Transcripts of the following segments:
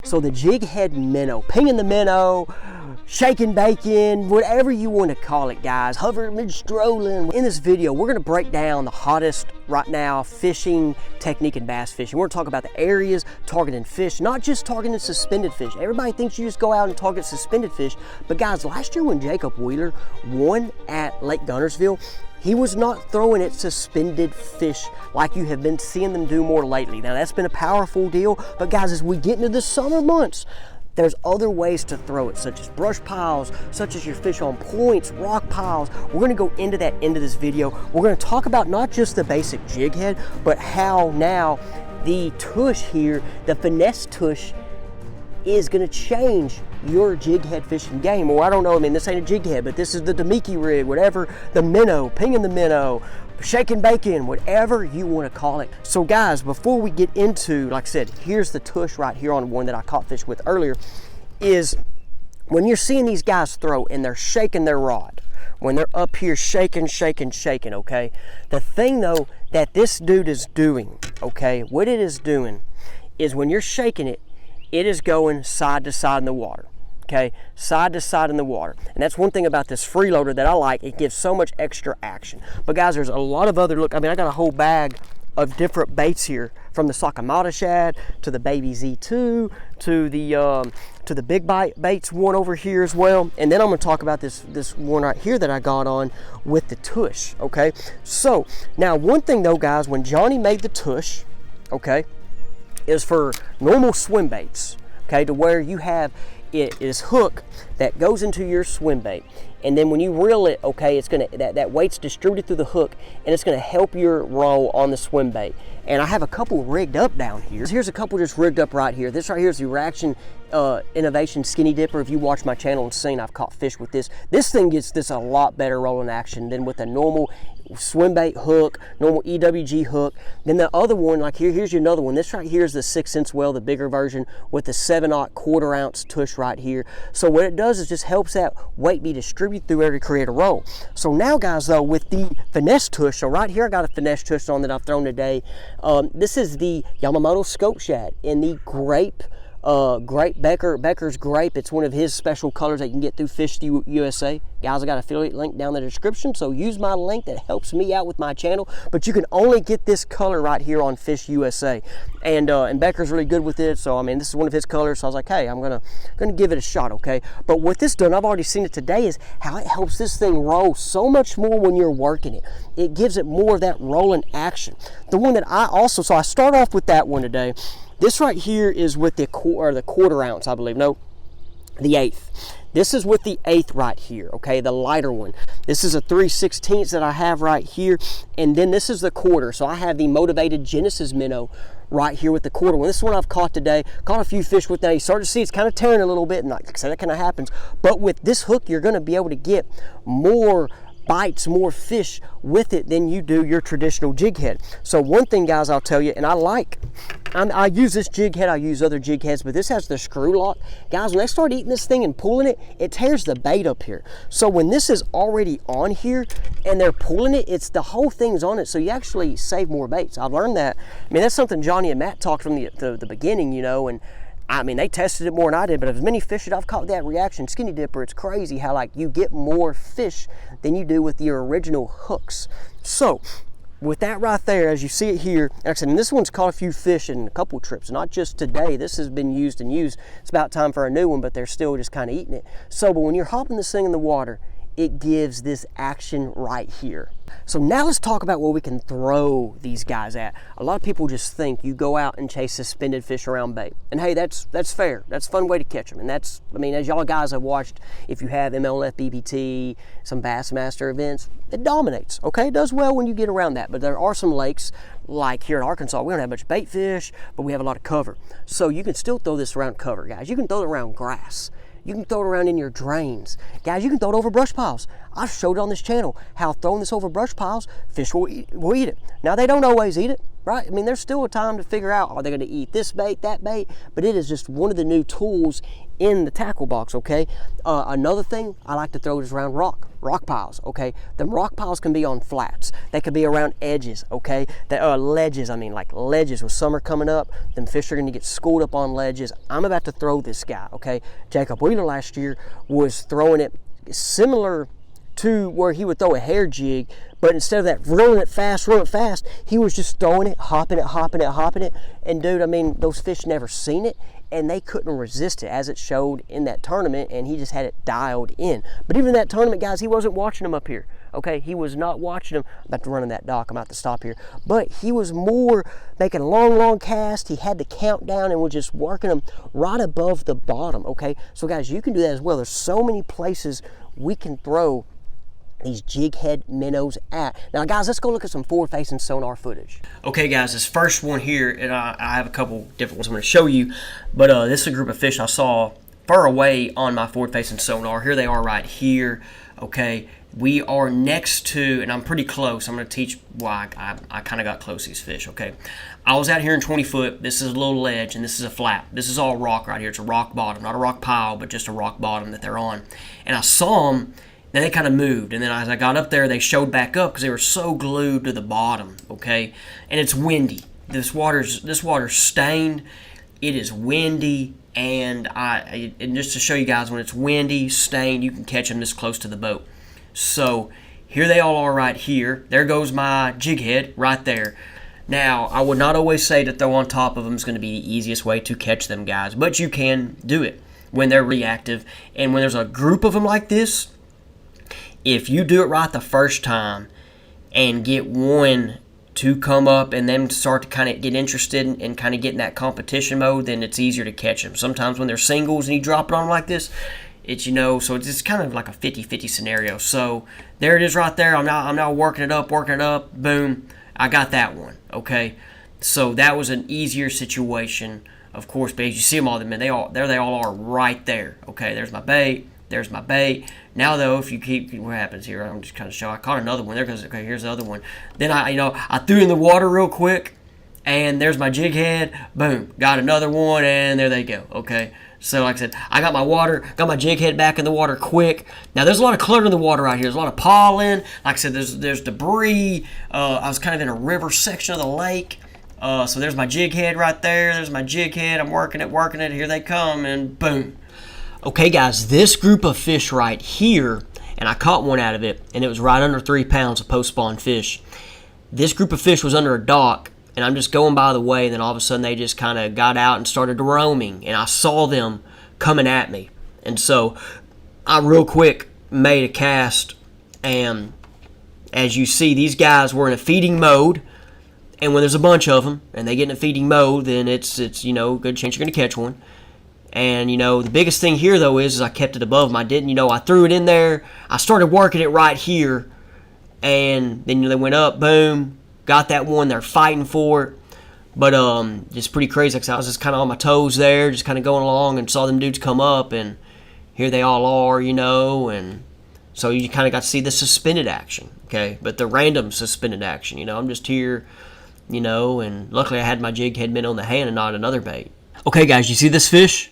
So the jig head minnow, pinging the minnow, shaking bacon, whatever you want to call it, guys. Hover mid strolling. In this video, we're going to break down the hottest right now fishing technique in bass fishing. We're going to talk about the areas targeting fish, not just targeting suspended fish. Everybody thinks you just go out and target suspended fish, but guys, last year when Jacob Wheeler won at Lake Guntersville, he was not throwing at suspended fish like you have been seeing them do more lately. Now that's been a powerful deal, but guys, as we get into the summer months, there's other ways to throw it, such as brush piles, such as your fish on points, rock piles. We're gonna go into that into this video. We're gonna talk about not just the basic jig head, but how now the tush here, the finesse tush, is gonna change your jig head fishing game. Or I don't know, I mean, this ain't a jig head, but this is the Demiki rig, whatever, the minnow, pinging the minnow, shaking bacon, whatever you want to call it. So guys, before we get into, like I said, here's the tush right here on one that I caught fish with earlier, is when you're seeing these guys throw and they're shaking their rod, when they're up here shaking, okay? The thing though that this dude is doing, okay, what it is doing is when you're shaking it, it is going side to side in the water, okay? Side to side in the water. And that's one thing about this freeloader that I like. It gives so much extra action. But guys, there's a lot of other, look, I mean, I got a whole bag of different baits here, from the Sakamata shad to the baby Z2 to the big bite baits one over here as well. And then I'm gonna talk about this one right here that I got on with the tush, okay? So now one thing though, guys, when Johnny made the tush, okay, is for normal swim baits, okay, to where you have it is hook that goes into your swim bait, and then when you reel it, okay, it's gonna that weight's distributed through the hook, and it's gonna help your roll on the swim bait. And I have a couple rigged up down here. Here's a couple just rigged up right here. This right here is the Reaction Innovation Skinny Dipper. If you watch my channel and seen, I've caught fish with this. This thing gets this a lot better rolling action than with a normal swim bait hook, normal EWG hook. Then the other one, like here's another one. This right here is the 6-inch well, the bigger version with the 7/0 1/4-ounce tush right here. So what it does is just helps that weight be distributed through there to create a roll. So now guys though, with the finesse tush, so right here I got a finesse tush on that I've thrown today. This is the Yamamoto scope shad in the grape Becker's grape. It's one of his special colors that you can get through Fish USA. Guys, I got an affiliate link down in the description, so use my link. That helps me out with my channel. But you can only get this color right here on Fish USA, and Becker's really good with it. So I mean, this is one of his colors. So I was like, hey, I'm gonna give it a shot, okay? But what this done, I've already seen it today, is how it helps this thing roll so much more when you're working it. It gives it more of that rolling action. The one that so I start off with that one today. This right here is with the 1/4-ounce, I believe. No, the 1/8. This is with the 1/8 right here, okay, the lighter one. This is a 3/16 that I have right here, and then this is the 1/4. So I have the Motivated Genesis minnow right here with the 1/4 one. This is one I've caught today. Caught a few fish with that. You start to see it's kind of tearing a little bit, and like I said, that kind of happens. But with this hook, you're going to be able to get more bites, more fish with it than you do your traditional jig head. So one thing, guys, I'll tell you, and I use this jig head, I use other jig heads, but this has the screw lock. Guys, when they start eating this thing and pulling it, it tears the bait up here. So when this is already on here and they're pulling it, it's the whole thing's on it, so you actually save more baits. I've learned that. I mean, that's something Johnny and Matt talked from the beginning, you know, and I mean, they tested it more than I did, but as many fish that I've caught with that Reaction Skinny Dipper, it's crazy how like you get more fish than you do with your original hooks. So with that right there, as you see it here, like I said, and this one's caught a few fish in a couple trips, not just today. This has been used and used. It's about time for a new one, but they're still just kind of eating it. So, but when you're hopping this thing in the water, it gives this action right here. So now let's talk about where we can throw these guys at. A lot of people just think you go out and chase suspended fish around bait. And hey, that's fair. That's a fun way to catch them. And that's, I mean, as y'all guys have watched, if you have MLF, BBT, some Bassmaster events, it dominates, okay? It does well when you get around that. But there are some lakes, like here in Arkansas, we don't have much bait fish, but we have a lot of cover. So you can still throw this around cover, guys. You can throw it around grass. You can throw it around in your drains. Guys, you can throw it over brush piles. I've showed on this channel how throwing this over brush piles, fish will eat it. Now, they don't always eat it. right? I mean, there's still a time to figure out, are they going to eat this bait, that bait? But it is just one of the new tools in the tackle box, okay? Another thing I like to throw is around rock piles, okay? Them rock piles can be on flats. They could be around edges, okay? Ledges, I mean, like ledges. With summer coming up, them fish are going to get schooled up on ledges. I'm about to throw this guy, okay? Jacob Wheeler last year was throwing it similar to where he would throw a hair jig, but instead of that rolling it fast, he was just throwing it, hopping it. And dude, I mean, those fish never seen it, and they couldn't resist it, as it showed in that tournament, and he just had it dialed in. But even in that tournament, guys, he wasn't watching them up here, okay? He was not watching them. I'm about to run in that dock. I'm about to stop here. But he was more making long cast. He had the countdown and was just working them right above the bottom, okay? So, guys, you can do that as well. There's so many places we can throw these jig head minnows at. Now, guys, let's go look at some forward-facing sonar footage. Okay, guys, this first one here, and I have a couple different ones I'm going to show you, but this is a group of fish I saw far away on my forward-facing sonar. Here they are right here, okay? We are next to, and I'm pretty close. I'm going to teach why I kind of got close to these fish, okay? I was out here in 20 foot. This is a little ledge, and this is a flat. This is all rock right here. It's a rock bottom, not a rock pile, but just a rock bottom that they're on. And I saw them. Then they kind of moved, and then as I got up there, they showed back up because they were so glued to the bottom, okay? And it's windy. This water's stained. It is windy, and just to show you guys, when it's windy, stained, you can catch them this close to the boat. So here they all are right here. There goes my jig head right there. Now, I would not always say to throw on top of them is going to be the easiest way to catch them, guys, but you can do it when they're reactive. And when there's a group of them like this, if you do it right the first time and get one to come up and then start to kind of get interested and kind of get in that competition mode, then it's easier to catch them. Sometimes when they're singles and you drop it on them like this, it's, you know, so it's just kind of like a 50-50 scenario. So there it is right there. I'm now working it up, boom, I got that one, okay? So that was an easier situation, of course, but as you see them all, man, they all are right there, okay? There's my bait. There's my bait. Now, though, if you keep, what happens here? I'm just kind of showing. I caught another one. There goes. Okay, here's the other one. Then I threw in the water real quick, and there's my jig head. Boom, got another one, and there they go. Okay, so like I said, I got my jig head back in the water quick. Now there's a lot of clutter in the water right here. There's a lot of pollen. Like I said, there's debris. I was kind of in a river section of the lake. So there's my jig head right there. There's my jig head. I'm working it. Here they come, and boom. Okay, guys, this group of fish right here, and I caught one out of it, and it was right under 3 pounds of post-spawn fish. This group of fish was under a dock, and I'm just going by the way, and then all of a sudden they just kind of got out and started roaming, and I saw them coming at me. And so I real quick made a cast, and as you see, these guys were in a feeding mode, and when there's a bunch of them, and they get in a feeding mode, then it's you know, good chance you're going to catch one. And, you know, the biggest thing here, though, is I kept it above them. I didn't, you know, I threw it in there. I started working it right here. And then they went up, boom, got that one. They're fighting for it. But just pretty crazy. Like I was just kind of on my toes there, just kind of going along and saw them dudes come up. And here they all are, you know. And so you kind of got to see the suspended action, okay? But the random suspended action, you know. I'm just here, you know. And luckily I had my jig head minnow in the hand and not another bait. Okay, guys, you see this fish?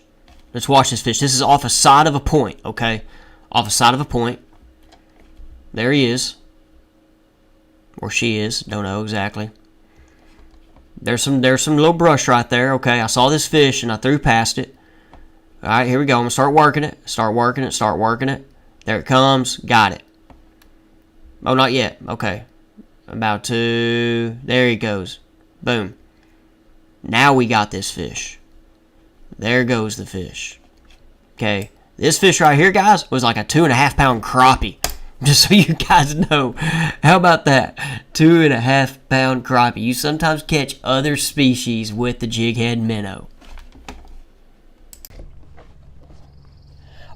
Let's watch this fish. This is off a side of a point, okay? Off a side of a point. There he is. Or she is. Don't know exactly. There's some little brush right there, okay? I saw this fish and I threw past it. All right, here we go. I'm going to start working it. There it comes. Got it. Oh, not yet. Okay. About to... There he goes. Boom. Now we got this fish. There goes the fish. Okay. This fish right here, guys, was like a 2.5 pound crappie. Just so you guys know. How about that? 2.5 pound crappie. You sometimes catch other species with the jig head minnow.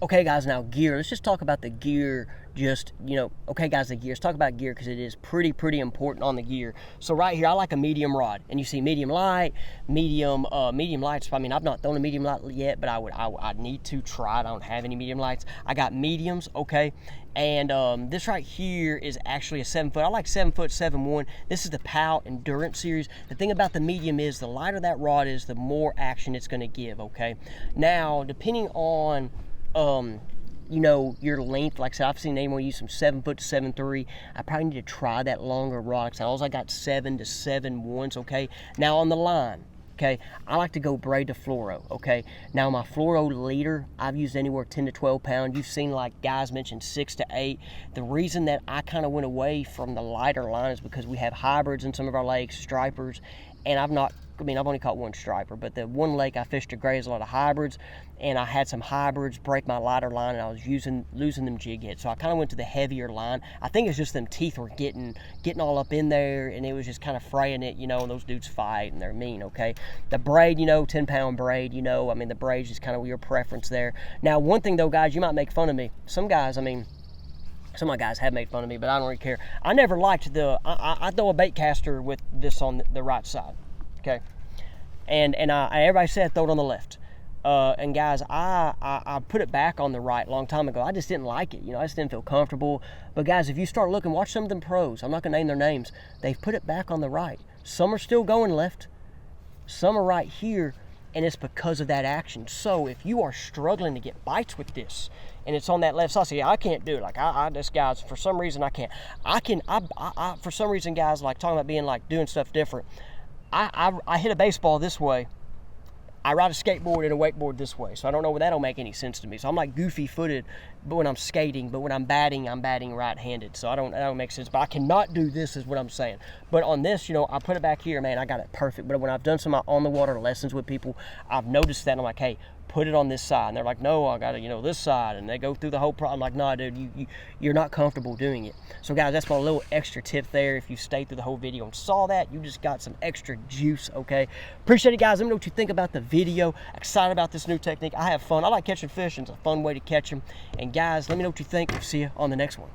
Okay guys, now gear. Let's just talk about the gear. Just, you know, okay guys, the gear. Let's talk about gear because it is pretty important on the gear. So right here, I like a medium rod, and you see medium light, medium lights. I mean, I've not thrown a medium light yet, but I need to try it. I don't have any medium lights. I got mediums, okay. And this right here is actually a 7 foot. I like 7 foot 7.1. This is the POW Endurance series. The thing about the medium is the lighter that rod is, the more action it's going to give, okay. Now, depending on you know, your length, like I said, I've seen anyone use from 7 foot to 7.3. I probably need to try that longer rod because I got 7 to 7.1s, okay. Now on the line, okay, I like to go braid to fluoro, okay. Now my fluoro leader, I've used anywhere 10 to 12 pound. You've seen like guys mention 6 to 8. The reason that I kind of went away from the lighter line is because we have hybrids in some of our lakes, stripers, and I've only caught one striper, but the one lake I fished to graze a lot of hybrids, and I had some hybrids break my lighter line, and I was losing them jig heads. So I kind of went to the heavier line. I think it's just them teeth were getting all up in there, and it was just kind of fraying it, you know, and those dudes fight, and they're mean, okay? The braid, you know, 10-pound braid, you know, I mean, the braid's just kind of your preference there. Now, one thing, though, guys, you might make fun of me. Some guys, I mean, some of my guys have made fun of me, but I don't really care. I never liked I throw a bait caster with this on the right side, okay? And everybody said throw it on the left. And guys, I put it back on the right a long time ago. I just didn't like it, you know, I just didn't feel comfortable. But guys, if you start looking, watch some of them pros. I'm not gonna name their names. They've put it back on the right. Some are still going left, some are right here, and it's because of that action. So if you are struggling to get bites with this, and it's on that left side, so yeah, I can't do it. Like this guys, for some reason I can't. For some reason, guys, like talking about being like doing stuff different. I hit a baseball this way. I ride a skateboard and a wakeboard this way. So I don't know if that'll make any sense to me. So I'm like goofy footed, but when I'm skating, but when I'm batting right-handed. So that don't make sense. But I cannot do this is what I'm saying. But on this, you know, I put it back here, man, I got it perfect. But when I've done some on the water lessons with people, I've noticed that. I'm like, hey, put it on this side. And they're like, no, I got it, you know, this side. And they go through the whole problem. I'm like, nah, dude, you're not comfortable doing it. So guys, that's my little extra tip there. If you stayed through the whole video and saw that, you just got some extra juice, okay? Appreciate it, guys. Let me know what you think about the video. Excited about this new technique. I have fun. I like catching fish, and it's a fun way to catch them. And guys, let me know what you think. We'll see you on the next one.